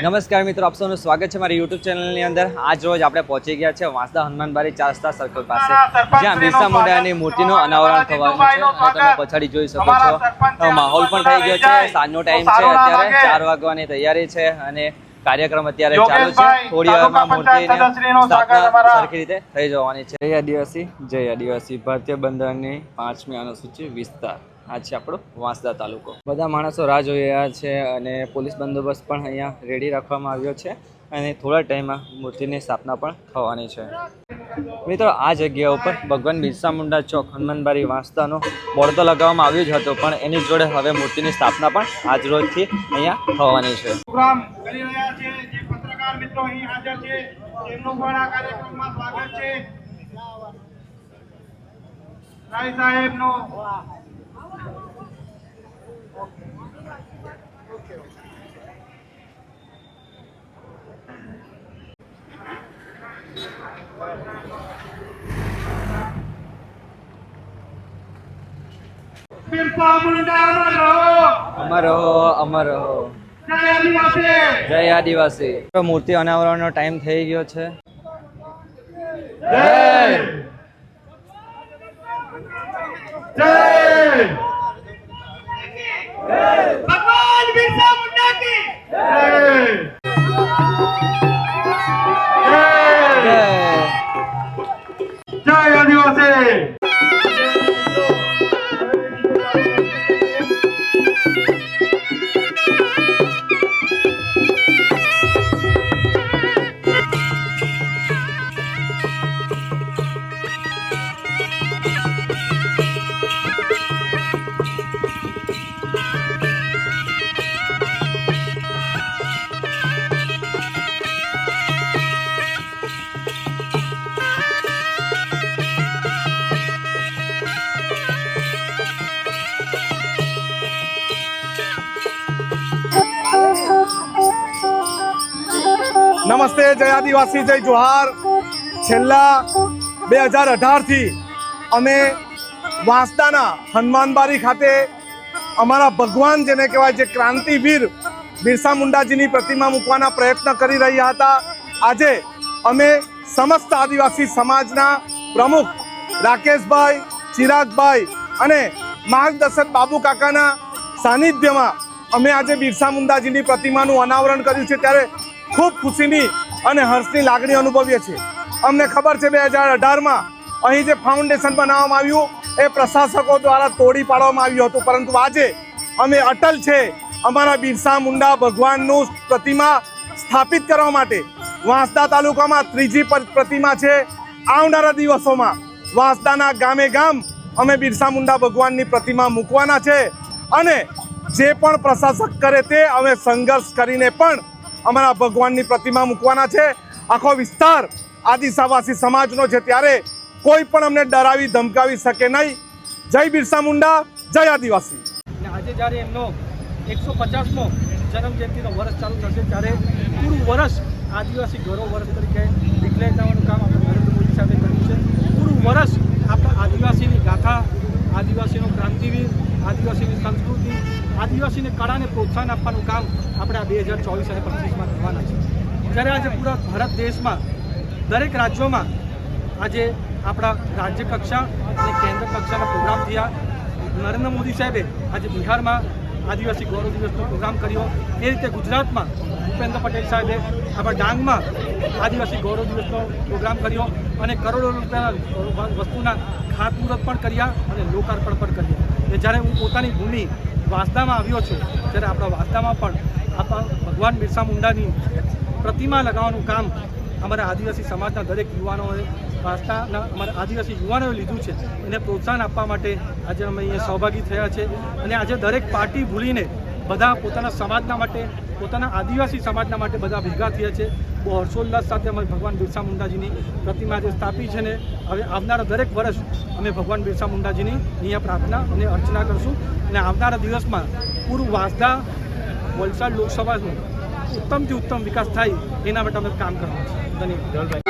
નમસ્કાર મિત્રો, આપ સૌનું સ્વાગત છે મારી યુટ્યુબ ચેનલની અંદર। આજ રોજ આપણે પહોંચી ગયા છે વાંસદા હનુમાનબારી 4 રસ્તા સર્કલ પાસે, જ્યાં બિરસા મુંડાની મૂર્તિનું અનાવરણ થવાનું છે અને તમે પછાડી જોઈ શકો છો માહોલ પણ થઈ ગયો છે। સાંજનો ટાઈમ છે, અત્યારે 4 વાગવાની તૈયારી છે અને કાર્યક્રમ અત્યારે ચાલુ છે। થોડી વારમાં મૂર્તિની સ્થાપના સરખી રીતે થઈ જવાની છે। જય આદિવાસી, જય આદિવાસી। ભારતીય બંધારણની 5મી અનુસૂચિ વિસ્તાર આ છે આપણો વાંસદા તાલુકો। બધા માણસો રાહ જોઈ રહ્યા છે અને પોલીસ બંદોબસ્ત પણ અહીંયા રેડી રાખવામાં આવ્યો છે અને થોડા ટાઈમમાં મૂર્તિની સ્થાપના પણ થવાની છે। મિત્રો, આ જગ્યા ઉપર ભગવાન બિરસા મુંડા ચોક હનુમાનબારી વાંસદાનો બોર્ડ તો લગાવવામાં આવ્યું જ હતું, પણ એની જોડે હવે મૂર્તિની સ્થાપના પણ આજ રોજથી અહીંયા થવાની છે। પ્રોગ્રામ કરી રહ્યા છે જે પત્રકાર મિત્રો અહીં હાજર છે તેમનું પણ આ કાર્યક્રમમાં સ્વાગત છે। રાય સાહેબનો બિરસા મુંડા અમર રહો, અમર રહો। જય આદિવાસી, જય આદિવાસી। મૂર્તિ અનાવરણનો ટાઈમ થઈ ગયો છે। જય જય ભગવાન બિરસા મુંડા કી જય જય આદિવાસી। નમસ્તે, જય આદિવાસી, જય જોહાર। છેલ્લા 2018 થી અમે વાંસદાના હનુમાનબારી ખાતે અમારા ભગવાન જેને કહેવાય છે ક્રાંતિવીર બિરસા મુંડાજીની પ્રતિમા મૂકવાના પ્રયત્ન કરી રહ્યા હતા। આજે અમે સમસ્ત આદિવાસી સમાજના પ્રમુખ રાકેશભાઈ, ચિરાગભાઈ અને માર્ગદર્શક બાબુ કાકાના સાનિધ્યમાં અમે આજે બિરસા મુંડાજીની પ્રતિમાનું અનાવરણ કર્યું છે। ત્યારે ખૂબ ખુશીની અને હર્ષની લાગણી અનુભવીએ છીએ। અમને ખબર છે 2018માં અહીં જે ફાઉન્ડેશન બનાવવામાં આવ્યું એ પ્રશાસકો દ્વારા તોડી પાડવામાં આવ્યું હતું, પરંતુ આજે અમે અટલ છે અમારા બિરસા મુંડા ભગવાનનું પ્રતિમા સ્થાપિત કરવા માટે। વાંસદા તાલુકામાં 3જી પ્રતિમા છે। આવનારા દિવસોમાં વાંસદાના ગામે ગામ અમે બિરસા મુંડા ભગવાનની પ્રતિમા મૂકવાના છે અને જે પણ પ્રશાસક કરે તે અમે સંઘર્ષ કરીને પણ અમારા ભગવાનની પ્રતિમા મૂકવાના છે। આખો વિસ્તાર આદિવાસી સમાજનો છે, ત્યારે કોઈ પણ અમને ડરાવી ધમકાવી શકે નહીં। જય બિરસા મુંડા, જય આદિવાસી। આજે જ્યારે એમનો 150મો જન્મ જયંતિનો વર્ષ ચાલુ થશે, ત્યારે પૂરું વર્ષ આદિવાસી ગૌરવ વર્ષ તરીકે ડિક્લેર કરવાનું કામ આપણે નરેન્દ્ર મોદી સાથે કર્યું છે। પૂરું વર્ષ આપણા આદિવાસીની ગાથા, આદિવાસીનો ક્રાંતિવીર, આદિવાસીની સંસ્કૃતિ, આદિવાસીને કળાને પ્રોત્સાહન આપવાનું કામ આપણે આ 2024 અને 25માં કરવાના છે। જ્યારે આજે પૂરા ભારત દેશમાં દરેક રાજ્યોમાં આજે આપણા રાજ્ય કક્ષા અને કેન્દ્ર કક્ષાના પ્રોગ્રામ થયા। નરેન્દ્ર મોદી સાહેબે આજે બિહારમાં આદિવાસી ગૌરવ દિવસનો પ્રોગ્રામ કર્યો, એ રીતે ગુજરાતમાં ભૂપેન્દ્ર પટેલ સાહેબે આપણા ડાંગમાં આદિવાસી ગૌરવ દિવસનો પ્રોગ્રામ કર્યો અને કરોડો રૂપિયાના વસ્તુના ખાતમુહૂર્ત પણ કર્યા અને લોકાર્પણ પણ કર્યા। અને જ્યારે હું પોતાની ભૂમિ વાંસદામાં આવ્યો છું, ત્યારે આપણા વાંસદામાં પણ આપણા ભગવાન બિરસા મુંડાની પ્રતિમા લગાવવાનું કામ અમારા આદિવાસી સમાજના દરેક યુવાનોએ, વાંસદાના અમારા આદિવાસી યુવાનોએ લીધું છે। એને પ્રોત્સાહન આપવા માટે આજે અમે અહીંયા સહભાગી થયા છે અને આજે દરેક પાર્ટી ભૂલીને બધા પોતાના સમાજના માટે, પોતાના આદિવાસી સમાજના માટે બધા ભેગા થયા છે। બહુ હર્ષોલ્લાસ સાથે અમે ભગવાન બિરસા મુંડાજીની પ્રતિમા આજે સ્થાપી છે ને હવે આવનારા દરેક વર્ષ અમે ભગવાન બિરસા મુંડાજીની અહીંયા પ્રાર્થના અને અર્ચના કરશું અને આવનારા દિવસમાં પૂરું વાંસદા વલસાડ લોકસભાનું ઉત્તમથી ઉત્તમ વિકાસ થાય એના માટે અમે કામ કરવાનું છે। ધન્યવાદ।